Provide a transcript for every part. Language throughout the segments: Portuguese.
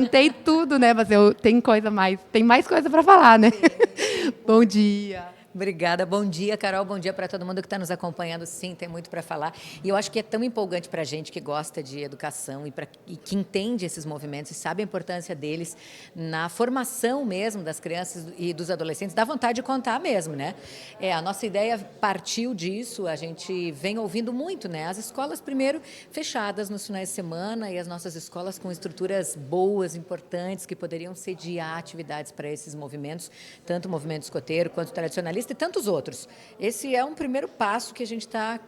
Tentei tudo, né? Mas tem mais coisa para falar, né? Bom dia. Obrigada, bom dia, Carol, bom dia para todo mundo que está nos acompanhando. Sim, tem muito para falar. E eu acho que é tão empolgante para a gente que gosta de educação e que entende esses movimentos e sabe a importância deles na formação mesmo das crianças e dos adolescentes. Dá vontade de contar mesmo, né? A nossa ideia partiu disso, a gente vem ouvindo muito, né? As escolas, primeiro, fechadas nos finais de semana e as nossas escolas com estruturas boas, importantes, que poderiam sediar atividades para esses movimentos, tanto o movimento escoteiro quanto o tradicionalista, e tantos outros. Esse é um primeiro passo que a gente está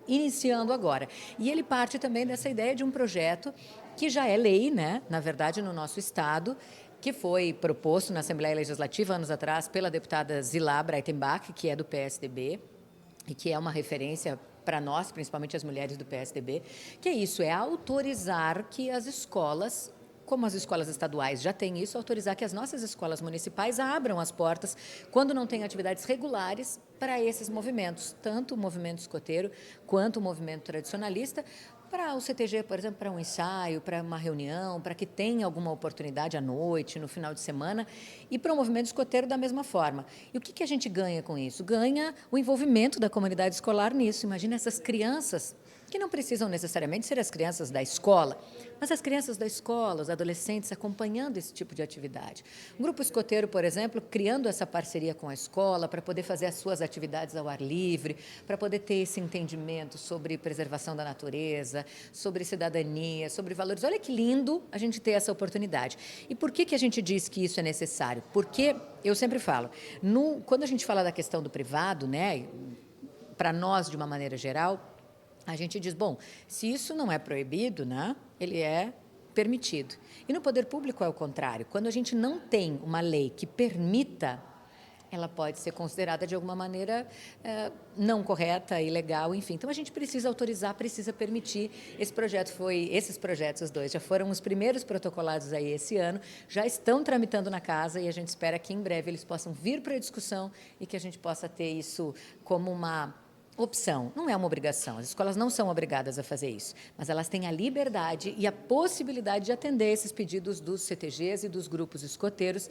iniciando agora. E ele parte também dessa ideia de um projeto que já é lei, né? Na verdade, no nosso estado, que foi proposto na Assembleia Legislativa anos atrás pela deputada Zilá Breitenbach, que é do PSDB, e que é uma referência para nós, principalmente as mulheres do PSDB, que é isso, é autorizar que as escolas, como as escolas estaduais já têm isso, autorizar que as nossas escolas municipais abram as portas quando não tem atividades regulares para esses movimentos, tanto o movimento escoteiro quanto o movimento tradicionalista, para o CTG, por exemplo, para um ensaio, para uma reunião, para que tenha alguma oportunidade à noite, no final de semana, e para o movimento escoteiro da mesma forma. E o que a gente ganha com isso? Ganha o envolvimento da comunidade escolar nisso. Imagina essas crianças que não precisam necessariamente ser as crianças da escola, mas as crianças da escola, os adolescentes acompanhando esse tipo de atividade. Um grupo escoteiro, por exemplo, criando essa parceria com a escola para poder fazer as suas atividades ao ar livre, para poder ter esse entendimento sobre preservação da natureza, sobre cidadania, sobre valores. Olha que lindo a gente ter essa oportunidade. E por que a gente diz que isso é necessário? Porque, eu sempre falo, quando a gente fala da questão do privado, né, para nós, de uma maneira geral, a gente diz, bom, se isso não é proibido, né, ele é permitido. E no poder público é o contrário. Quando a gente não tem uma lei que permita, ela pode ser considerada de alguma maneira não correta, ilegal, enfim. Então a gente precisa autorizar, precisa permitir. Esses projetos, os dois, já foram os primeiros protocolados aí esse ano, já estão tramitando na casa e a gente espera que em breve eles possam vir para a discussão e que a gente possa ter isso como uma opção, não é uma obrigação. As escolas não são obrigadas a fazer isso, mas elas têm a liberdade e a possibilidade de atender esses pedidos dos CTGs e dos grupos escoteiros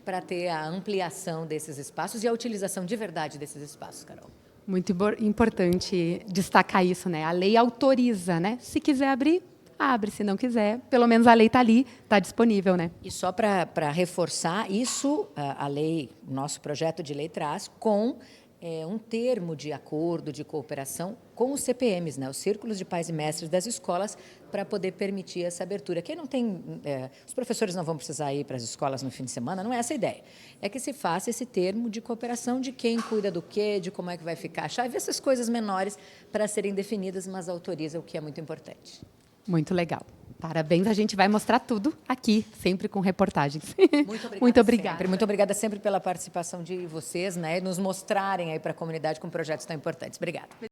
para ter a ampliação desses espaços e a utilização de verdade desses espaços, Carol. Muito importante destacar isso, né? A lei autoriza, né? Se quiser abrir, abre. Se não quiser, pelo menos a lei está ali, está disponível, né? E só para reforçar isso, a lei, o nosso projeto de lei traz com um termo de acordo, de cooperação com os CPMs, né, os Círculos de Pais e Mestres das escolas, para poder permitir essa abertura. Quem não tem, os professores não vão precisar ir para as escolas no fim de semana, não é essa a ideia. É que se faça esse termo de cooperação de quem cuida do quê, de como é que vai ficar a chave, essas coisas menores para serem definidas, mas autoriza, o que é muito importante. Muito legal. Parabéns, a gente vai mostrar tudo aqui, sempre com reportagens. Muito obrigada. Muito obrigada. Muito obrigada sempre pela participação de vocês, né, nos mostrarem aí para a comunidade com projetos tão importantes. Obrigada.